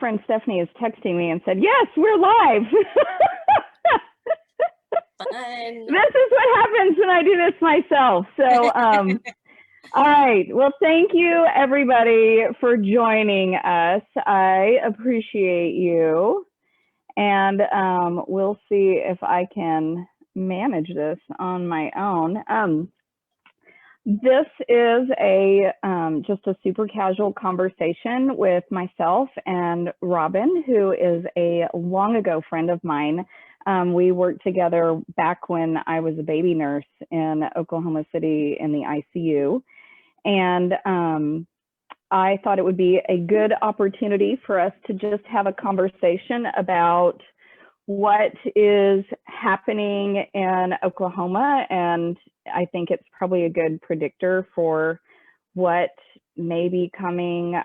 friend Stephanie is texting me and said, yes, we're live. Fun. This is what happens when I do this myself. So, all right. Well, thank you everybody for joining us. I appreciate you. And we'll see if I can manage this on my own. This is just a super casual conversation with myself and Robyn, who is a long ago friend of mine. We worked together back when I was a baby nurse in Oklahoma City in the ICU. And I thought it would be a good opportunity for us to just have a conversation about what is happening in Oklahoma. And I think it's probably a good predictor for what may be coming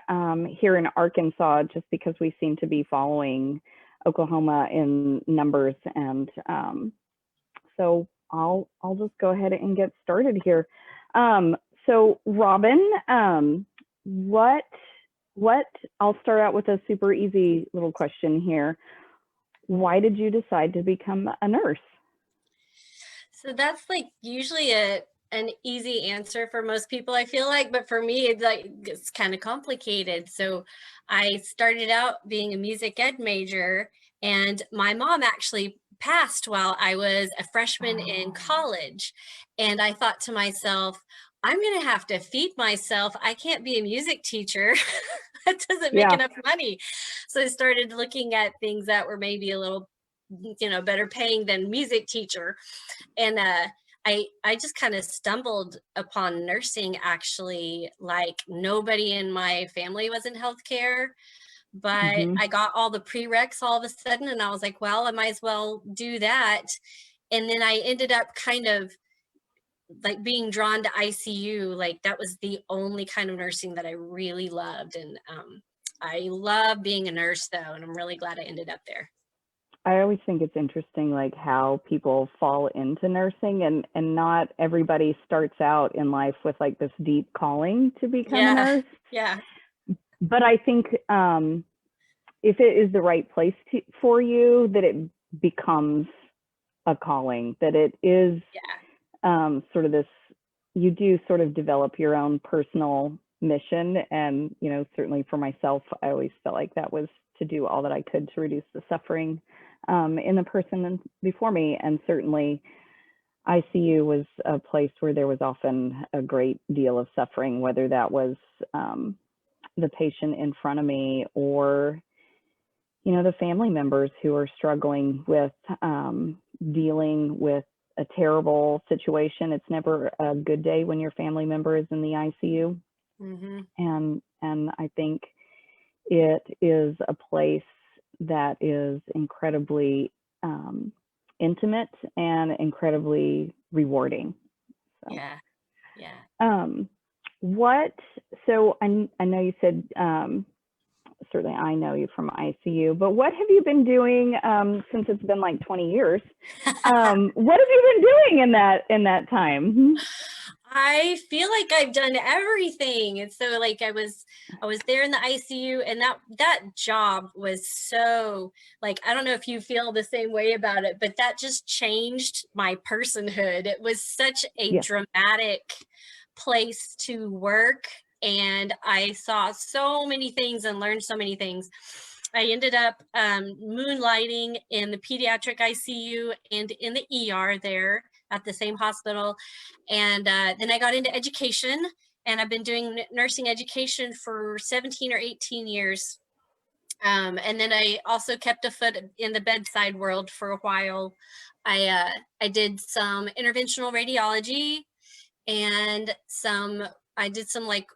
here in Arkansas, just because we seem to be following Oklahoma in numbers. And so I'll just go ahead and get started here. So Robyn, what I'll start out with a super easy little question here. Why did you decide to become a nurse? So that's like usually an easy answer for most people, I feel like, but for me it's kind of complicated. So I started out being a music ed major, and my mom actually passed while I was a freshman in college. And I thought to myself, I'm going to have to feed myself. I can't be a music teacher. That doesn't make enough money. So I started looking at things that were maybe a little, better paying than music teacher. And I just kind of stumbled upon nursing, actually. Like, nobody in my family was in healthcare, but I got all the prereqs all of a sudden, and I was like, well, I might as well do that. And then I ended up kind of like being drawn to ICU. Like, that was the only kind of nursing that I really loved. And I love being a nurse though, and I'm really glad I ended up there. I always think it's interesting, like how people fall into nursing, and not everybody starts out in life with like this deep calling to become a nurse. Yeah. But I think if it is the right place for you, that it becomes a calling, that it is sort of this, you do sort of develop your own personal mission. And, certainly for myself, I always felt like that was to do all that I could to reduce the suffering in the person before me. And certainly ICU was a place where there was often a great deal of suffering, whether that was the patient in front of me or, the family members who are struggling with dealing with a terrible situation. It's never a good day when your family member is in the ICU. And I think it is a place that is incredibly intimate and incredibly rewarding. So, so I know you said, certainly I know you from ICU, but what have you been doing since it's been like 20 years? What have you been doing in that time? I feel like I've done everything. And so like I was there in the ICU, and that job was so, like, I don't know if you feel the same way about it, but that just changed my personhood. It was such a dramatic place to work, and I saw so many things and learned so many things. I ended up moonlighting in the pediatric ICU and in the ER there at the same hospital. And then I got into education, and I've been doing nursing education for 17 or 18 years. And then I also kept a foot in the bedside world for a while. I did some interventional radiology, and I did some like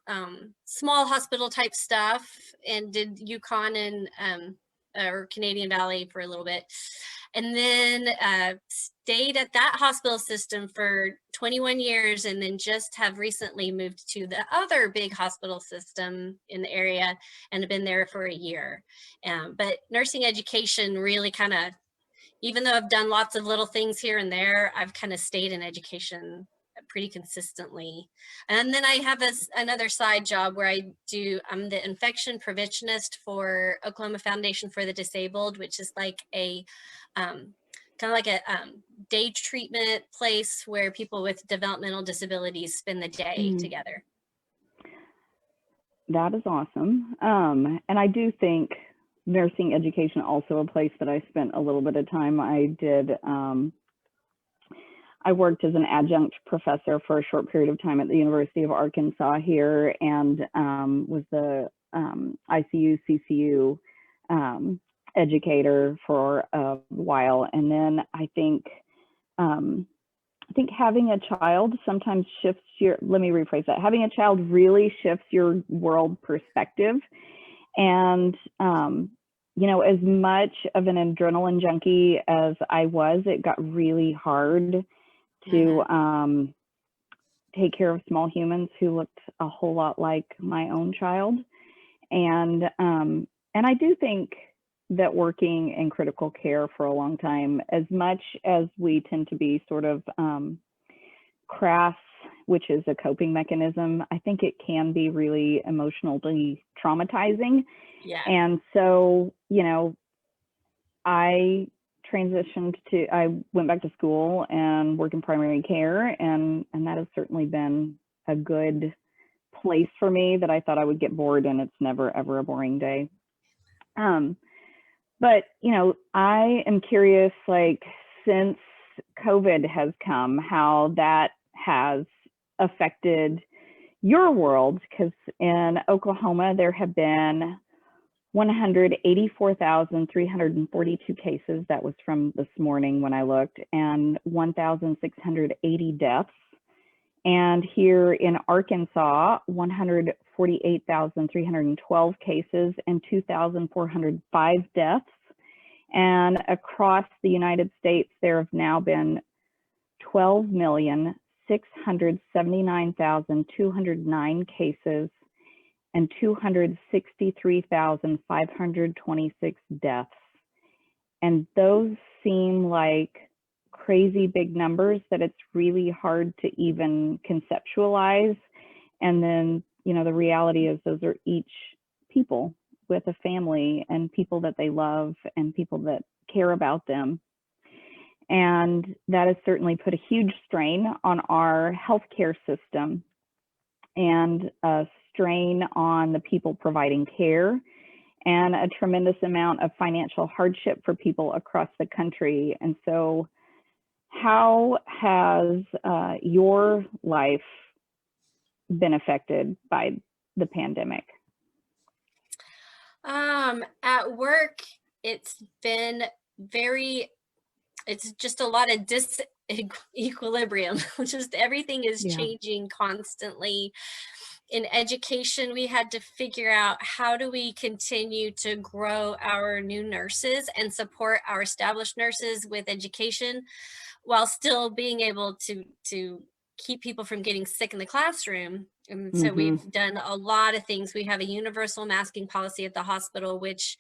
small hospital type stuff, and did Yukon and or Canadian Valley for a little bit. And then stayed at that hospital system for 21 years, and then just have recently moved to the other big hospital system in the area, and have been there for a year. But nursing education really kind of, even though I've done lots of little things here and there, I've kind of stayed in education pretty consistently. And then I have another side job where I'm the infection preventionist for Oklahoma Foundation for the Disabled, which is like a kind of like a day treatment place where people with developmental disabilities spend the day together. That is awesome. And I do think nursing education also a place that I spent a little bit of time. I worked as an adjunct professor for a short period of time at the University of Arkansas here, and was the ICU, CCU educator for a while. And then I think having a child sometimes shifts let me rephrase that. Having a child really shifts your world perspective. And, you know, as much of an adrenaline junkie as I was, it got really hard to take care of small humans who looked a whole lot like my own child. And I do think that working in critical care for a long time, as much as we tend to be sort of crass, which is a coping mechanism, I think it can be really emotionally traumatizing. Yeah. And so, you know, I went back to school and worked in primary care, and that has certainly been a good place for me that I thought I would get bored, and it's never ever a boring day. But, you know, I am curious, like, since COVID has come, how that has affected your world, because in Oklahoma, there have been 184,342 cases. That was from this morning when I looked, and 1,680 deaths. And here in Arkansas, 148,312 cases and 2,405 deaths. And across the United States, there have now been 12,679,209 cases and 263,526 deaths. And those seem like crazy big numbers that it's really hard to even conceptualize. And then, you know, the reality is those are each people with a family and people that they love and people that care about them. And that has certainly put a huge strain on our healthcare system and a strain on the people providing care, and a tremendous amount of financial hardship for people across the country. And so how has your life been affected by the pandemic? At work, it's just a lot of disequilibrium. Just everything is changing constantly. In education, we had to figure out how do we continue to grow our new nurses and support our established nurses with education while still being able to keep people from getting sick in the classroom. And so we've done a lot of things. We have a universal masking policy at the hospital, which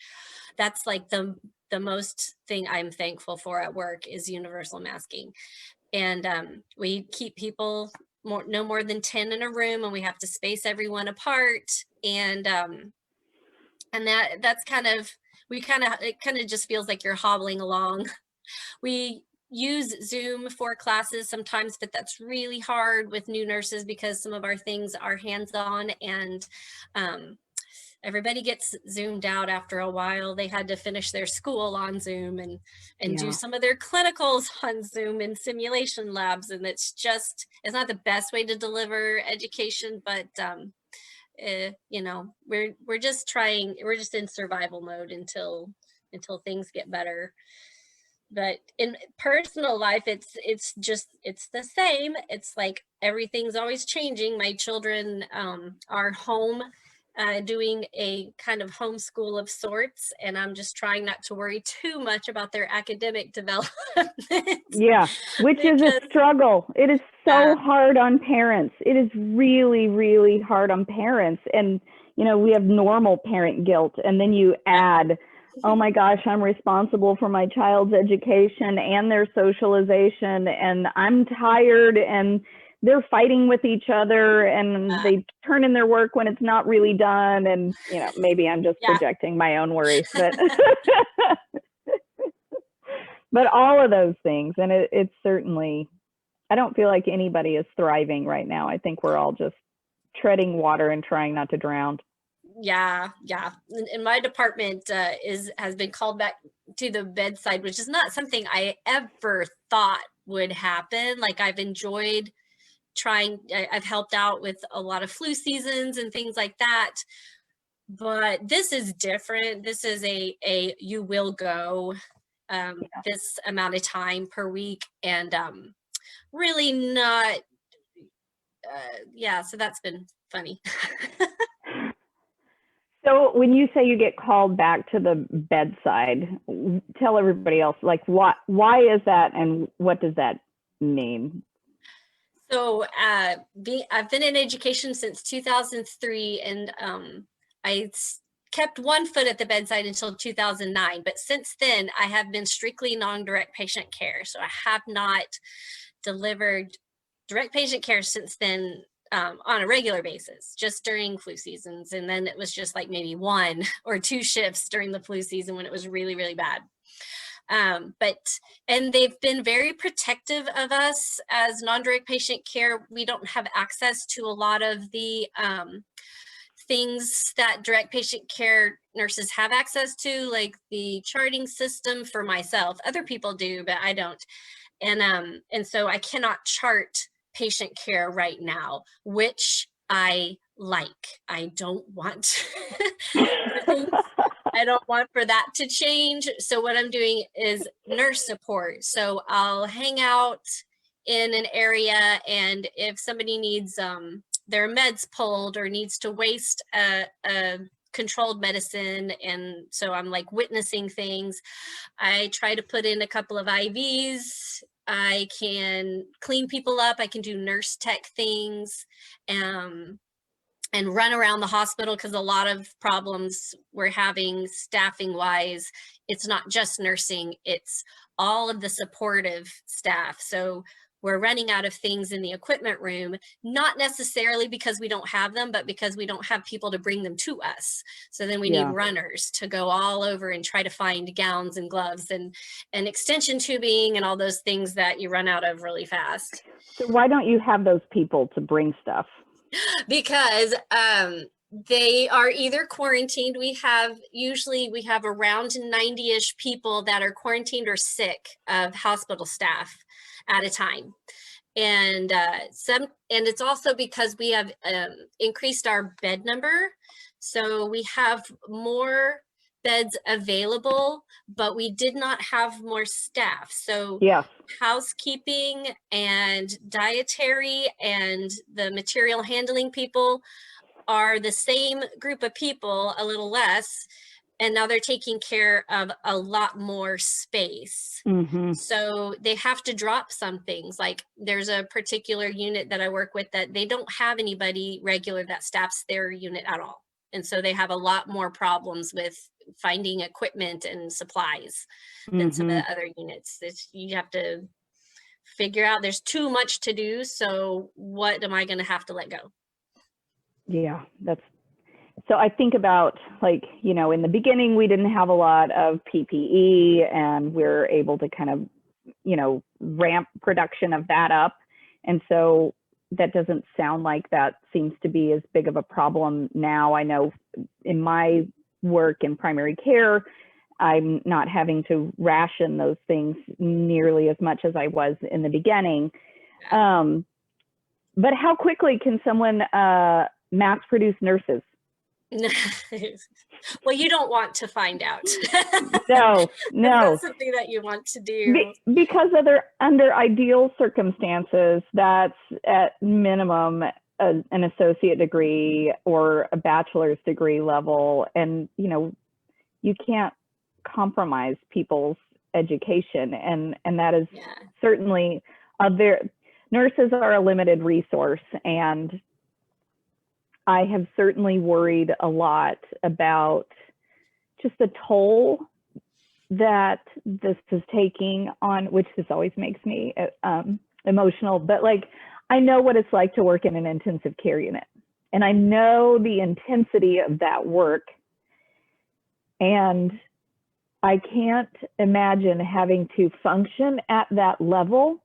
that's like the most thing I'm thankful for at work is universal masking. And we keep people no more than 10 in a room, and we have to space everyone apart. And that's kind of, it kind of just feels like you're hobbling along. We use Zoom for classes sometimes, but that's really hard with new nurses because some of our things are hands-on, and everybody gets zoomed out after a while. They had to finish their school on Zoom and do some of their clinicals on Zoom in simulation labs. And it's not the best way to deliver education, but you know, we're just in survival mode until things get better. But in personal life, it's the same. It's like everything's always changing. My children are home doing a kind of homeschool of sorts, and I'm just trying not to worry too much about their academic development. Yeah, which is a struggle. It is so hard on parents. It is really, really hard on parents. And, you know, we have normal parent guilt, and then you add, oh my gosh, I'm responsible for my child's education and their socialization, and I'm tired, and they're fighting with each other, and they turn in their work when it's not really done. And, you know, maybe I'm just projecting my own worries, but, but all of those things. And it's certainly, I don't feel like anybody is thriving right now. I think we're all just treading water and trying not to drown. Yeah. And my department has been called back to the bedside, which is not something I ever thought would happen. Like, I've enjoyed I've helped out with a lot of flu seasons and things like that. But this is different. This is you will go this amount of time per week, and really not, so that's been funny. So when you say you get called back to the bedside, tell everybody else, like, why is that, and what does that mean? So I've been in education since 2003, and I kept one foot at the bedside until 2009. But since then, I have been strictly non-direct patient care. So I have not delivered direct patient care since then, on a regular basis, just during flu seasons. And then it was just like maybe 1 or 2 shifts during the flu season when it was really, really bad. And they've been very protective of us as non-direct patient care. We don't have access to a lot of the things that direct patient care nurses have access to, like the charting system for myself. Other people do, but I don't. And so I cannot chart patient care right now, which I like. I don't want I don't want for that to change. So what I'm doing is nurse support. So I'll hang out in an area, and if somebody needs their meds pulled or needs to waste a controlled medicine, and so I'm like witnessing things, I try to put in a couple of IVs. I can clean people up. I can do nurse tech things, and run around the hospital, because a lot of problems we're having staffing wise, it's not just nursing, it's all of the supportive staff. So we're running out of things in the equipment room, not necessarily because we don't have them, but because we don't have people to bring them to us. So then we need runners to go all over and try to find gowns and gloves and extension tubing and all those things that you run out of really fast. So why don't you have those people to bring stuff? Because they are either quarantined. We have around 90-ish people that are quarantined or sick of hospital staff at a time. And it's also because we have increased our bed number. So we have more beds available, but we did not have more staff. So housekeeping and dietary and the material handling people are the same group of people, a little less, and now they're taking care of a lot more space. So they have to drop some things. Like, there's a particular unit that I work with that they don't have anybody regular that staffs their unit at all. And so they have a lot more problems with finding equipment and supplies than some of the other units. You have to figure out, there's too much to do. So what am I going to have to let go? Yeah, so I think about, like, you know, in the beginning, we didn't have a lot of PPE, and we're able to kind of, you know, ramp production of that up. And so that doesn't sound like that seems to be as big of a problem now. I know in my work in primary care, I'm not having to ration those things nearly as much as I was in the beginning. But how quickly can someone mass produce nurses? Well, you don't want to find out. No. It's not something that you want to do. Because under ideal circumstances, that's at minimum an associate degree or a bachelor's degree level. And, you know, you can't compromise people's education. And that is certainly nurses are a limited resource. And I have certainly worried a lot about just the toll that this is taking on, which this always makes me emotional. But, like, I know what it's like to work in an intensive care unit, and I know the intensity of that work. And I can't imagine having to function at that level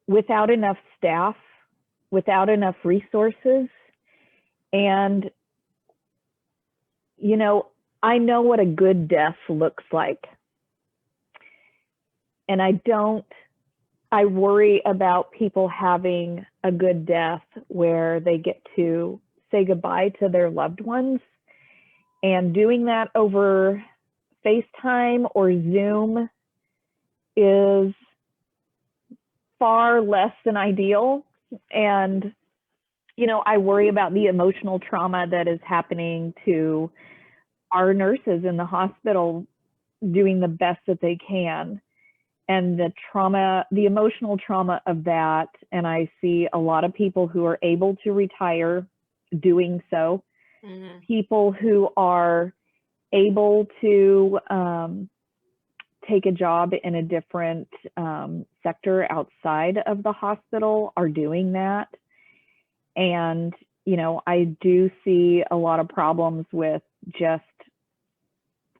without enough staff, without enough resources. And, you know, I know what a good death looks like. And I worry about people having a good death where they get to say goodbye to their loved ones, and doing that over FaceTime or Zoom is far less than ideal. And, you know, I worry about the emotional trauma that is happening to our nurses in the hospital doing the best that they can, and the trauma, the emotional trauma of that. And I see a lot of people who are able to retire doing so, people who are able to take a job in a different sector outside of the hospital are doing that. And, you know, I do see a lot of problems with just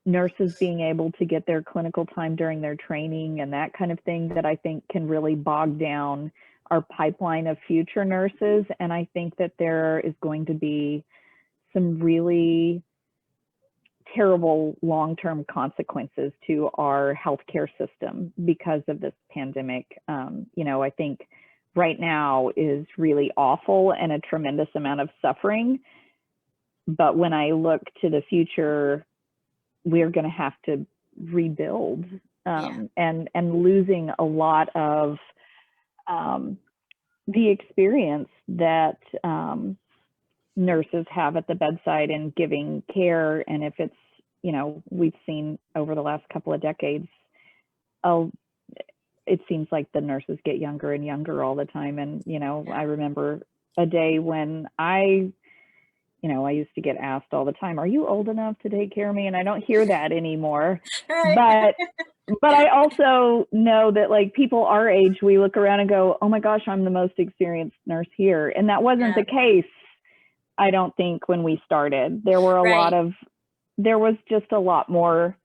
nurses being able to get their clinical time during their training and that kind of thing that I think can really bog down our pipeline of future nurses. And I think that there is going to be some really terrible long-term consequences to our healthcare system because of this pandemic. You know, I think right now is really awful and a tremendous amount of suffering. But when I look to the future, we're going to have to rebuild, and losing a lot of the experience that nurses have at the bedside and giving care. And if it's, you know, we've seen over the last couple of decades, it seems like the nurses get younger and younger all the time. And, you know, I remember a day when I used to get asked all the time, are you old enough to take care of me? And I don't hear that anymore. Right. But I also know that, like, people our age, we look around and go, oh my gosh, I'm the most experienced nurse here. And that wasn't the case, I don't think, when we started. There were there was just a lot more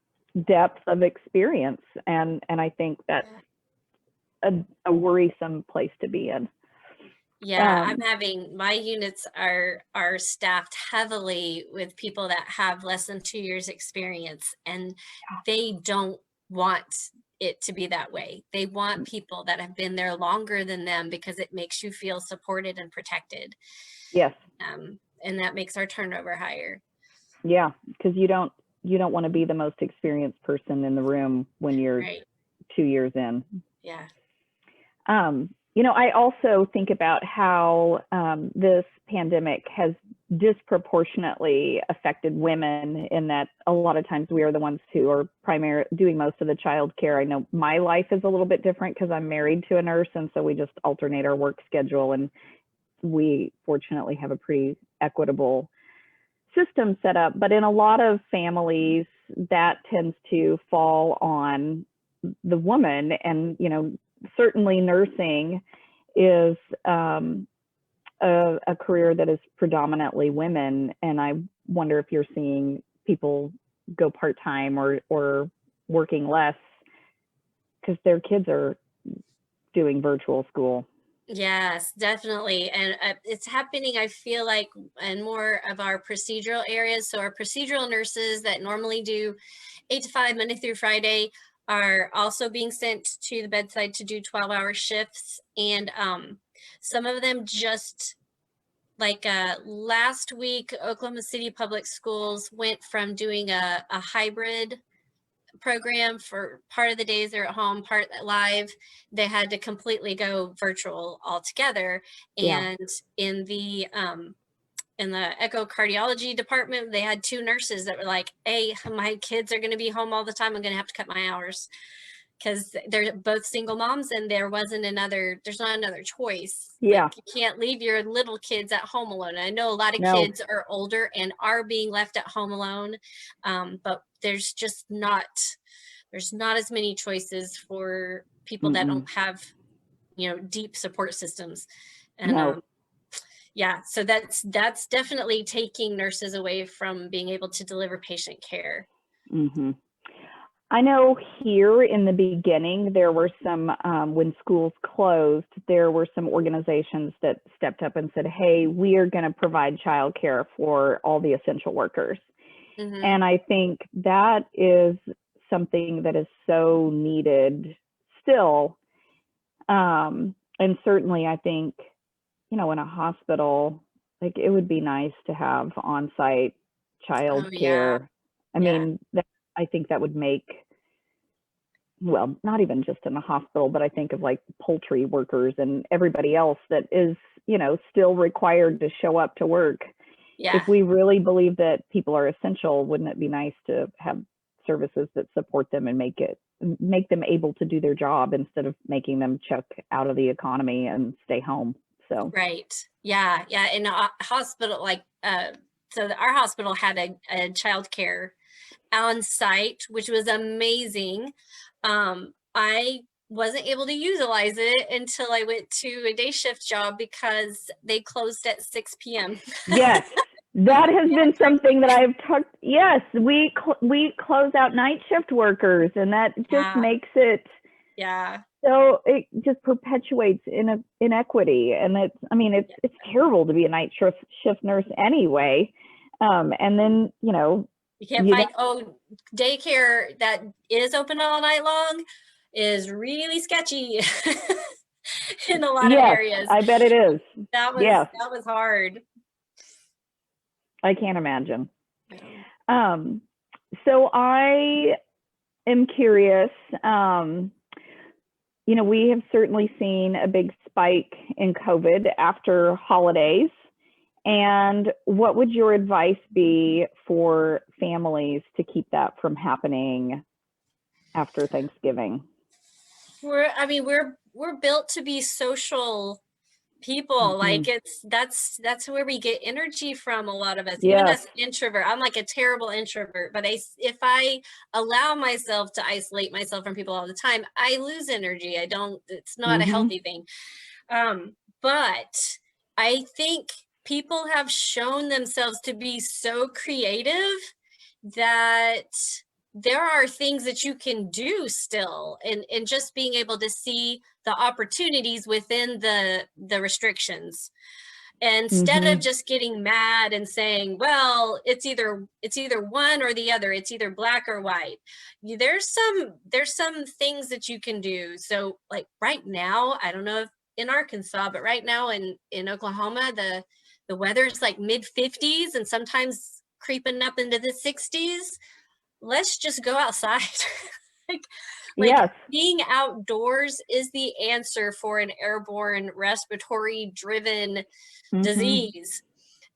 depth of experience. And I think that's a worrisome place to be in. Yeah, I'm having, my units are staffed heavily with people that have less than 2 years experience, and they don't want it to be that way. They want people that have been there longer than them because it makes you feel supported and protected. Yes. And that makes our turnover higher. Yeah, because you don't want to be the most experienced person in the room when you're 2 years in. Yeah. You know, I also think about how this pandemic has disproportionately affected women, in that a lot of times we are the ones who are doing most of the child care. I know my life is a little bit different because I'm married to a nurse, and so we just alternate our work schedule, and we fortunately have a pretty equitable system set up. But in a lot of families, that tends to fall on the woman. And, you know, certainly nursing is a career that is predominantly women. And I wonder if you're seeing people go part-time or working less because their kids are doing virtual school. Yes, definitely. And it's happening, I feel like, in more of our procedural areas. So our procedural nurses that normally do 8 to 5, Monday through Friday, are also being sent to the bedside to do 12-hour shifts. And some of them just, like last week, Oklahoma City Public Schools went from doing a hybrid program for part of the days they're at home, part live. They had to completely go virtual altogether. And in the echocardiology department, they had 2 nurses that were like, hey, my kids are going to be home all the time. I'm going to have to cut my hours, because they're both single moms and there's not another choice. Yeah. Like, you can't leave your little kids at home alone. I know a lot of kids are older and are being left at home alone, but there's not as many choices for people that don't have deep support systems. And No. yeah, so that's definitely taking nurses away from being able to deliver patient care. Mm-hmm. I know here in the beginning, there were some, when schools closed, there were some organizations that stepped up and said, hey, we are going to provide childcare for all the essential workers. Mm-hmm. And I think that is something that is so needed still. And certainly I think, in a hospital, like it would be nice to have on-site child Oh yeah, care. I yeah, mean, I think that would make, well, not even just in a hospital, but I think of like poultry workers and everybody else that is, still required to show up to work. yeah. If we really believe that people are essential, wouldn't it be nice to have services that support them and make them able to do their job instead of making them chuck out of the economy and stay home? So Right. Yeah. Yeah. In a hospital, like, so our hospital had a childcare on site, which was amazing. I wasn't able to utilize it until I went to a day shift job because they closed at 6 p.m. yes, that has been something that I've talked. Yes, we close out night shift workers, and that just Yeah. makes it Yeah. so it just perpetuates inequity, and it's terrible to be a night shift nurse anyway. And then You can't you find, daycare that is open all night long is really sketchy in a lot of yes, areas. I bet it is. That Yes, was hard. I can't imagine. Yeah. So I am curious. We have certainly seen a big spike in COVID after holidays. And what would your advice be for families to keep that from happening after Thanksgiving? We're built to be social people. Like that's where we get energy from, a lot of us. Even Yes. as an introvert, I'm like a terrible introvert, but if I allow myself to isolate myself from people all the time, I lose energy. It's not a healthy thing. But I think people have shown themselves to be so creative that there are things that you can do still, and just being able to see the opportunities within the restrictions, instead of just getting mad and saying, well, it's either one or the other, it's either black or white. There's some things that you can do. So like right now, I don't know if in Arkansas, but right now in Oklahoma, the weather's like mid 50s and sometimes creeping up into the 60s. Let's just go outside. like Yes. Being outdoors is the answer for an airborne respiratory driven disease.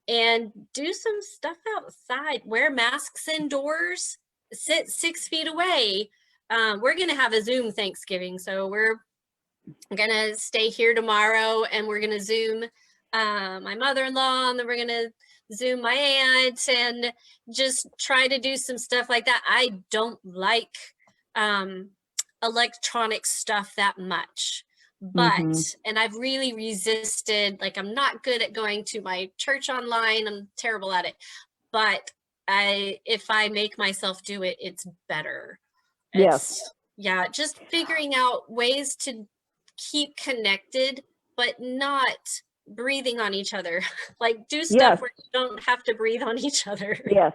And do some stuff outside. Wear masks indoors. Sit 6 feet away. We're gonna have a Zoom Thanksgiving, so we're gonna stay here tomorrow, and we're gonna Zoom my mother-in-law, and then we're gonna Zoom my aunt, and just try to do some stuff like that. I don't like electronic stuff that much, but and I've really resisted, like I'm not good at going to my church online. I'm terrible at it, but if I make myself do it, it's better. Yes. Yeah, just figuring out ways to keep connected, but not breathing on each other. Like do stuff where you don't have to breathe on each other. Yes.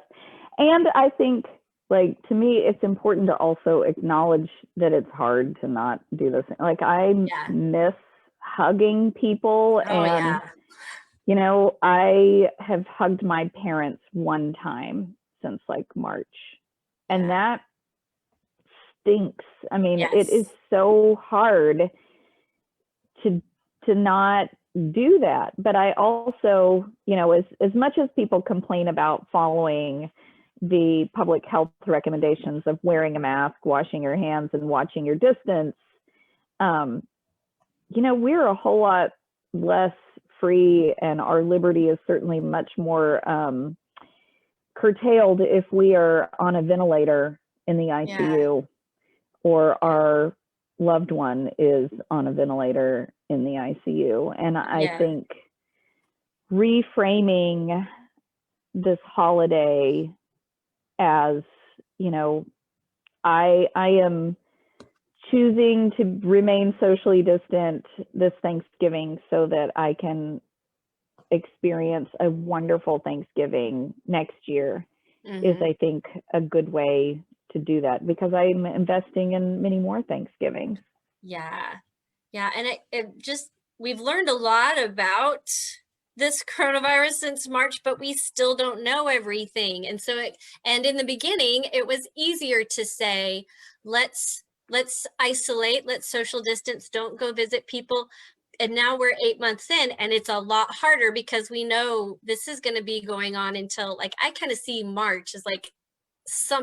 And I think, like, to me, it's important to also acknowledge that it's hard to not do this. Like, I miss hugging people. And, I have hugged my parents one time since like March. And that stinks. I mean, it is so hard to not do that. But I also, as much as people complain about following the public health recommendations of wearing a mask, washing your hands, and watching your distance, we're a whole lot less free, and our liberty is certainly much more curtailed if we are on a ventilator in the ICU or are, loved one is on a ventilator in the ICU. And I think reframing this holiday as, you know, I am choosing to remain socially distant this Thanksgiving so that I can experience a wonderful Thanksgiving next year is, I think, a good way to do that, because I'm investing in many more Thanksgivings. Yeah. Yeah. And it just, we've learned a lot about this coronavirus since March, but we still don't know everything. And so and in the beginning, it was easier to say, let's isolate, let's social distance, don't go visit people. And now we're 8 months in, and it's a lot harder because we know this is going to be going on until, like, I kind of see March as like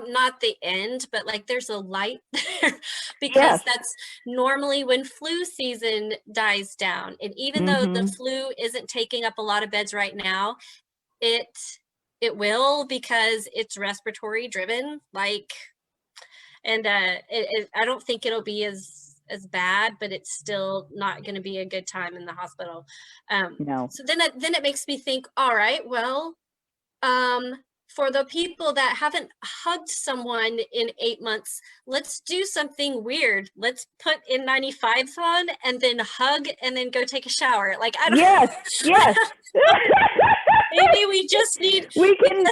not the end, but like there's a light there, because that's normally when flu season dies down. And even though the flu isn't taking up a lot of beds right now, it will, because it's respiratory driven, like, and I don't think it'll be as bad, but it's still not going to be a good time in the hospital. No. So then it makes me think, all right, well, for the people that haven't hugged someone in 8 months, let's do something weird. Let's put N95s on and then hug and then go take a shower. Like, I don't. Yes. Maybe we just need. We can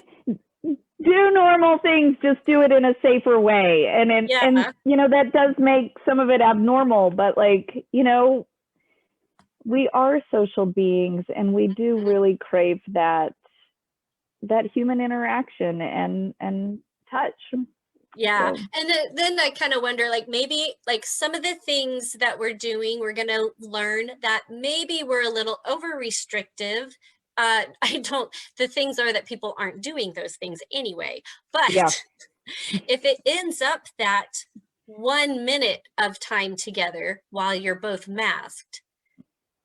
do normal things, just do it in a safer way. And you know, that does make some of it abnormal, but, like, you know, we are social beings, and we do really crave that human interaction and touch. Yeah. So. And then I kind of wonder, like, maybe like some of the things that we're doing, we're going to learn that maybe we're a little over restrictive. The things are that people aren't doing those things anyway. But if it ends up that 1 minute of time together while you're both masked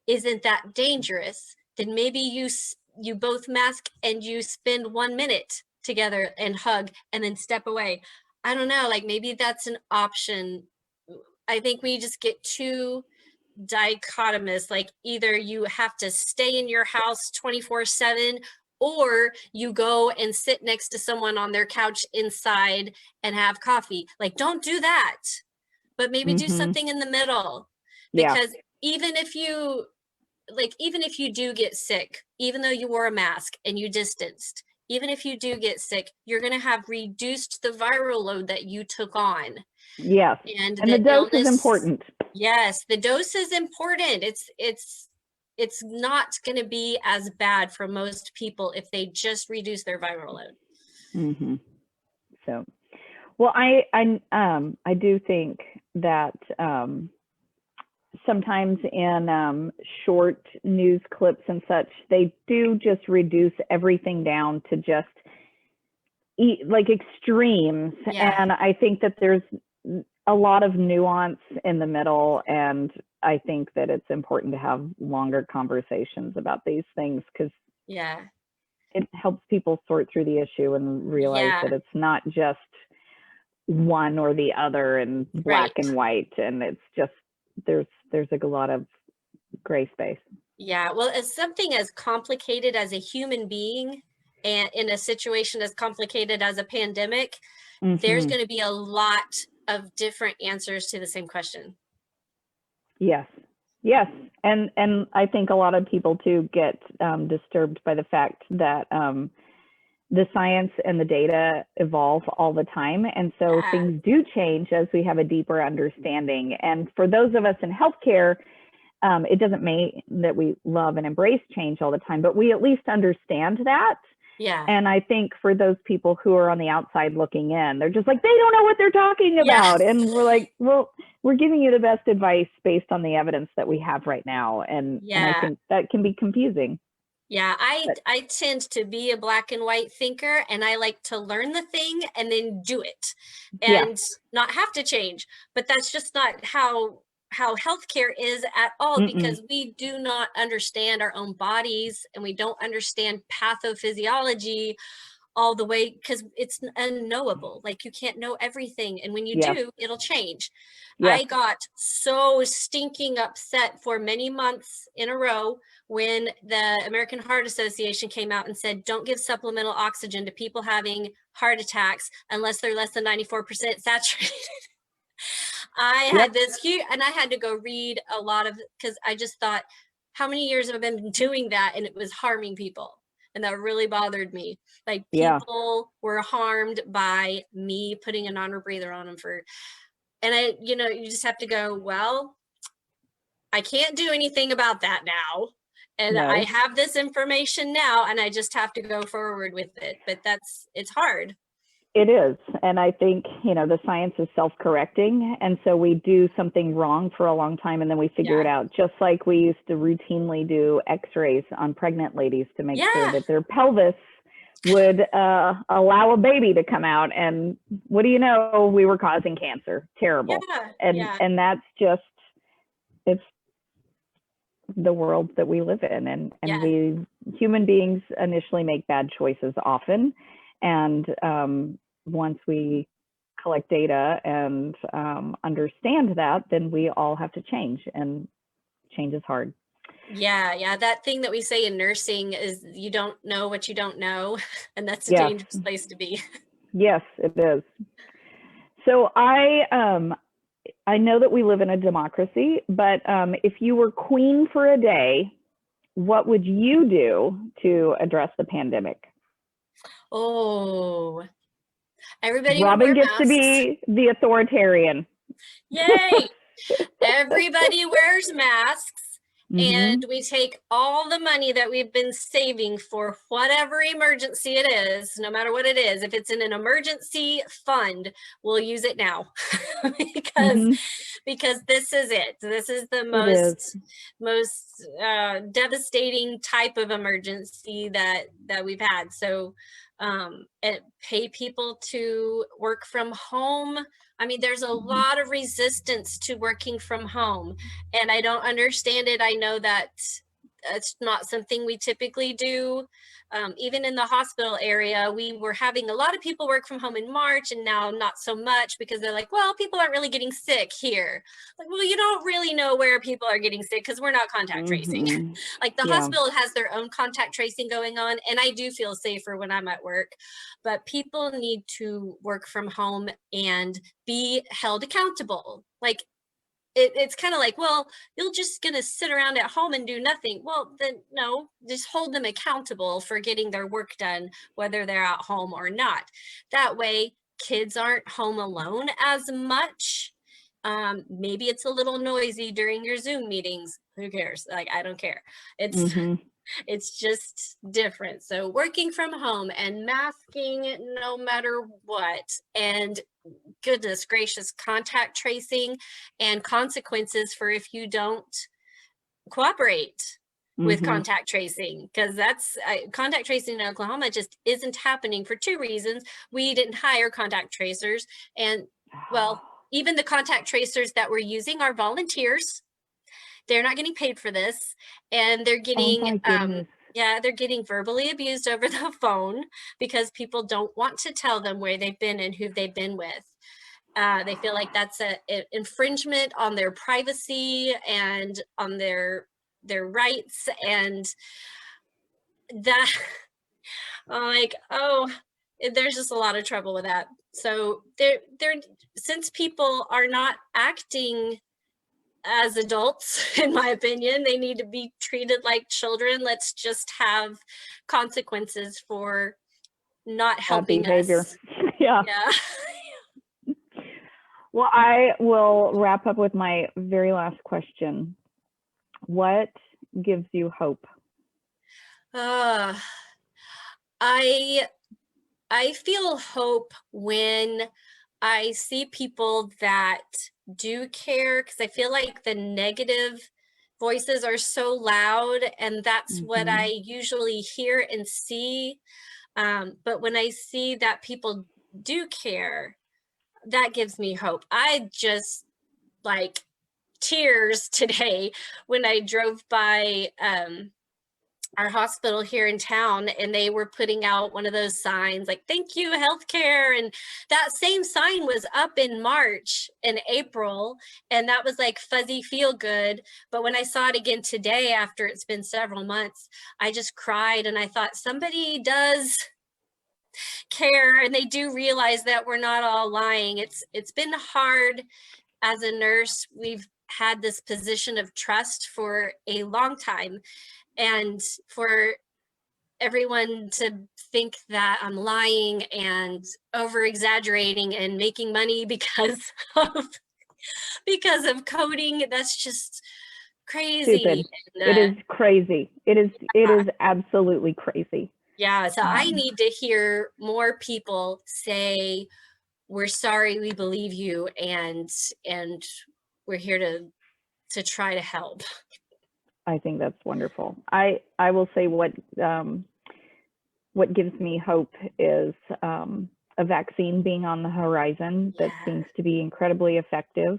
isn't that dangerous, then maybe you both mask and you spend 1 minute together and hug and then step away. I don't know, like, maybe that's an option. I think we just get too dichotomous, like either you have to stay in your house 24/7, or you go and sit next to someone on their couch inside and have coffee. Like, don't do that, but maybe do something in the middle. Because even if you do get sick, even though you wore a mask and you distanced, even if you do get sick, you're going to have reduced the viral load that you took on. Yes. And the dose is important. Yes, the dose is important. It's not going to be as bad for most people if they just reduce their viral load. So, well, I do think that sometimes in short news clips and such, they do just reduce everything down to just like extremes. And I think that there's a lot of nuance in the middle, and I think that it's important to have longer conversations about these things, because it helps people sort through the issue and realize that it's not just one or the other and black and white, and it's just there's like a lot of gray space. Yeah, well, as something as complicated as a human being, and in a situation as complicated as a pandemic, there's going to be a lot of different answers to the same question. Yes. And I think a lot of people too get disturbed by the fact that the science and the data evolve all the time. And so things do change as we have a deeper understanding. And for those of us in healthcare, it doesn't mean that we love and embrace change all the time, but we at least understand that. Yeah. And I think for those people who are on the outside looking in, they're just like, they don't know what they're talking about. And we're like, well, we're giving you the best advice based on the evidence that we have right now. And I think that can be confusing. Yeah, I tend to be a black and white thinker, and I like to learn the thing and then do it and not have to change. But that's just not how healthcare is at all, because we do not understand our own bodies, and we don't understand pathophysiology all the way, because it's unknowable. Like you can't know everything. And when you Yes. do, it'll change. Yes. I got so stinking upset for many months in a row when the American Heart Association came out and said, don't give supplemental oxygen to people having heart attacks unless they're less than 94% saturated. I had this huge, and I had to go read a lot of, because I just thought, how many years have I been doing that? And it was harming people. And that really bothered me. Like people were harmed by me putting a non-rebreather on them and you just have to go, well, I can't do anything about that now. And No. I have this information now, and I just have to go forward with it. But it's hard. It is. And I think, the science is self-correcting. And so we do something wrong for a long time and then we figure it out. Just like we used to routinely do x-rays on pregnant ladies to make sure that their pelvis would allow a baby to come out. And what do you know? We were causing cancer. Terrible. And that's just, it's the world that we live in. And we human beings initially make bad choices often. And once we collect data and understand that, then we all have to change, and change is hard. Yeah. That thing that we say in nursing is you don't know what you don't know. And that's a dangerous place to be. Yes, it is. So I know that we live in a democracy, but if you were queen for a day, what would you do to address the pandemic? Oh, everybody Robyn gets to be the authoritarian. Yay! Everybody wears masks. And we take all the money that we've been saving for whatever emergency it is, no matter what it is. If it's in an emergency fund, we'll use it now because this is it. This is the most devastating type of emergency that we've had. So pay people to work from home. I mean, there's a lot of resistance to working from home, and I don't understand it. I know that it's not something we typically do. Even in the hospital area, we were having a lot of people work from home in March, and now not so much because they're like, well, people aren't really getting sick here. Like, well, you don't really know where people are getting sick because we're not contact tracing. Like the hospital has their own contact tracing going on, and I do feel safer when I'm at work. But people need to work from home and be held accountable. Like, it's kind of like, well, you're just going to sit around at home and do nothing. Well, then no, just hold them accountable for getting their work done, whether they're at home or not. That way, kids aren't home alone as much. Maybe it's a little noisy during your Zoom meetings. Who cares? Like, I don't care. It's just different. So working from home and masking no matter what, and goodness gracious, contact tracing and consequences for if you don't cooperate with contact tracing, because that's contact tracing in Oklahoma just isn't happening for two reasons. We didn't hire contact tracers, and well, even the contact tracers that we're using are volunteers. They're not getting paid for this, and they're getting they're getting verbally abused over the phone because people don't want to tell them where they've been and who they've been with. They feel like that's an infringement on their privacy and on their rights, and that like, oh, there's just a lot of trouble with that. So they're since people are not acting as adults, in my opinion, they need to be treated like children. Let's just have consequences for not helping us. Yeah. Well, I will wrap up with my very last question. What gives you hope? I feel hope when I see people that do care, because I feel like the negative voices are so loud, and that's what I usually hear and see. But when I see that people do care, that gives me hope. I just like tears today when I drove by our hospital here in town, and they were putting out one of those signs like, thank you, healthcare. And that same sign was up in March and April, and that was like fuzzy feel good. But when I saw it again today, after it's been several months, I just cried, and I thought, somebody does care, and they do realize that we're not all lying. It's been hard as a nurse. We've had this position of trust for a long time, and for everyone to think that I'm lying and over exaggerating and making money because of coding, that's just crazy. Stupid. It is crazy. It is absolutely crazy. Yeah, so I need to hear more people say, we're sorry, we believe you, and we're here to try to help. I think that's wonderful. I will say what gives me hope is a vaccine being on the horizon that seems to be incredibly effective.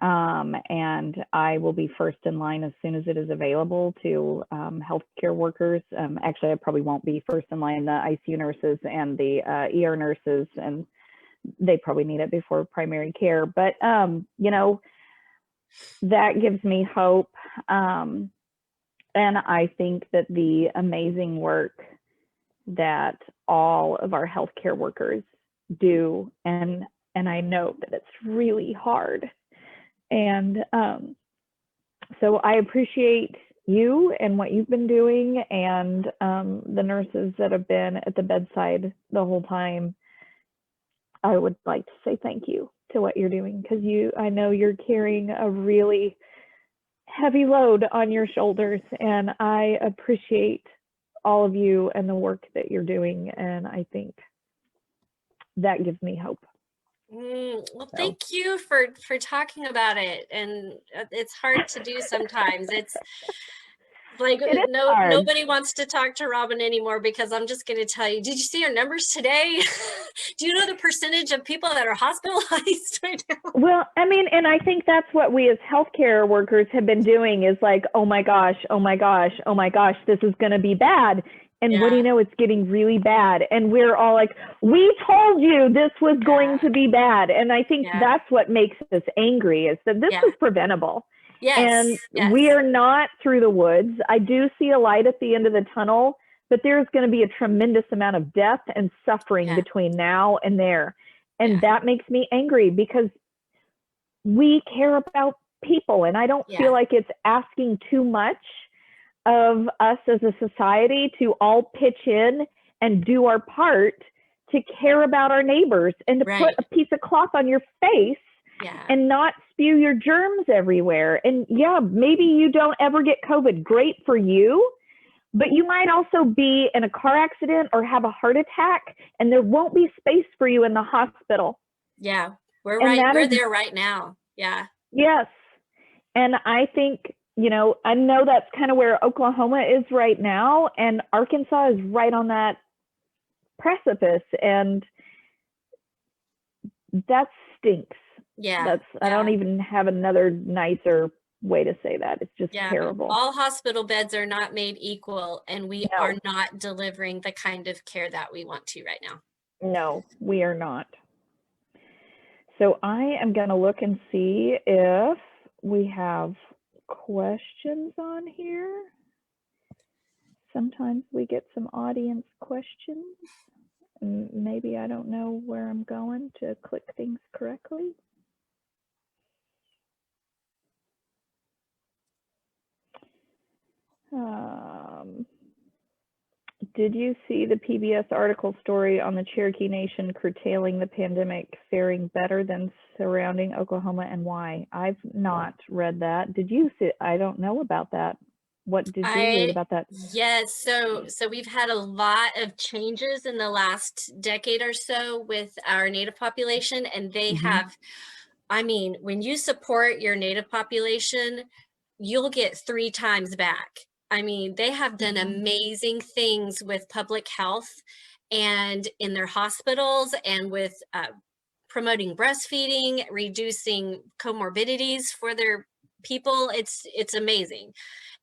And I will be first in line as soon as it is available to healthcare workers. Actually, I probably won't be first in line. The ICU nurses and the ER nurses, and they probably need it before primary care. But, you know, that gives me hope. And I think that the amazing work that all of our healthcare workers do, and I know that it's really hard. And so I appreciate you and what you've been doing, and the nurses that have been at the bedside the whole time. I would like to say thank you to what you're doing, because I know you're carrying a really heavy load on your shoulders, and I appreciate all of you and the work that you're doing, and I think that gives me hope. Well, thank you for talking about it, and it's hard to do sometimes. It's like nobody wants to talk to Robyn anymore, because I'm just going to tell you, did you see our numbers today? Do you know the percentage of people that are hospitalized right now? Well, I mean, and I think that's what we as healthcare workers have been doing, is like, oh my gosh, oh my gosh, oh my gosh, this is going to be bad. And what do you know? It's getting really bad. And we're all like, we told you this was going to be bad. And I think that's what makes us angry, is that this is preventable. And we are not through the woods. I do see a light at the end of the tunnel, but there's going to be a tremendous amount of death and suffering between now and there. And that makes me angry, because we care about people. And I don't feel like it's asking too much of us as a society to all pitch in and do our part to care about our neighbors, and to put a piece of cloth on your face and not spew your germs everywhere. And maybe you don't ever get COVID. Great for you. But you might also be in a car accident or have a heart attack, and there won't be space for you in the hospital. Yeah, we're there right now. Yeah. Yes. And I think, you know, I know that's kind of where Oklahoma is right now, and Arkansas is right on that precipice, and that stinks. I don't even have another nicer way to say that. It's just terrible. All hospital beds are not made equal, and we are not delivering the kind of care that we want to right now. No, we are not. So I am going to look and see if we have questions on here. Sometimes we get some audience questions. Maybe I don't know where I'm going to click things correctly. Did you see the PBS article story on the Cherokee Nation curtailing the pandemic faring better than surrounding Oklahoma, and why? I've not read that. Did you see? I don't know about that. What did you read about that? Yes, so we've had a lot of changes in the last decade or so with our Native population, and they have, I mean, when you support your Native population, you'll get 3 times back. I mean, they have done amazing things with public health and in their hospitals, and with promoting breastfeeding, reducing comorbidities for their people. It's amazing.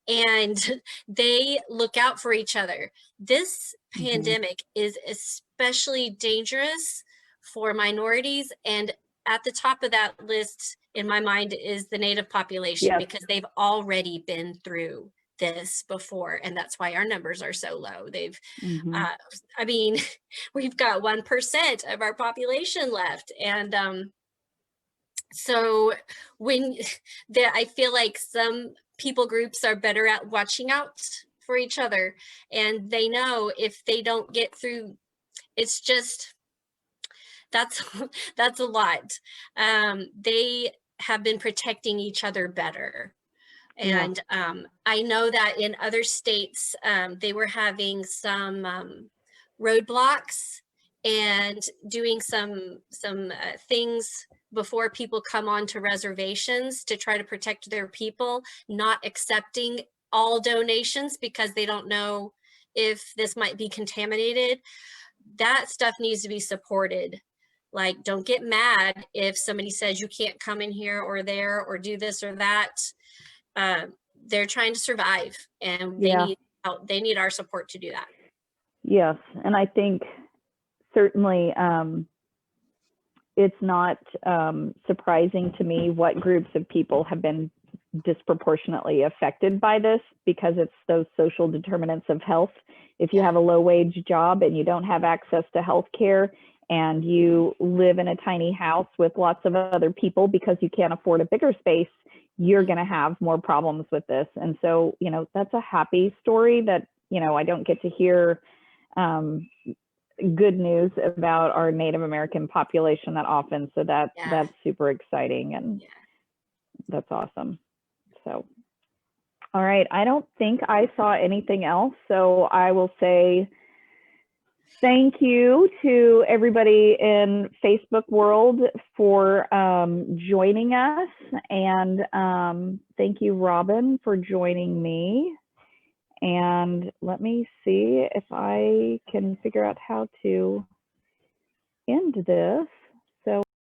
and they look out for each other. This pandemic is especially dangerous for minorities, and at the top of that list in my mind is the Native population, because they've already been through this before, and that's why our numbers are so low. They've I mean, we've got 1% of our population left, and so when I feel like some people groups are better at watching out for each other, and they know if they don't get through, it's just, that's a lot. They have been protecting each other better. And I know that in other states, they were having some roadblocks and doing some things before people come onto reservations to try to protect their people, not accepting all donations because they don't know if this might be contaminated. That stuff needs to be supported. Like, don't get mad if somebody says you can't come in here or there or do this or that. They're trying to survive, and they need help. They need our support to do that. Yes, and I think certainly it's not surprising to me what groups of people have been disproportionately affected by this, because it's those social determinants of health. If you have a low-wage job and you don't have access to health care, and you live in a tiny house with lots of other people because you can't afford a bigger space, you're going to have more problems with this. And so, you know, that's a happy story that, you know, I don't get to hear good news about our Native American population that often. So that's super exciting, and that's awesome. So, all right. I don't think I saw anything else. So I will say thank you to everybody in Facebook world for joining us. And thank you, Robyn, for joining me. And let me see if I can figure out how to end this.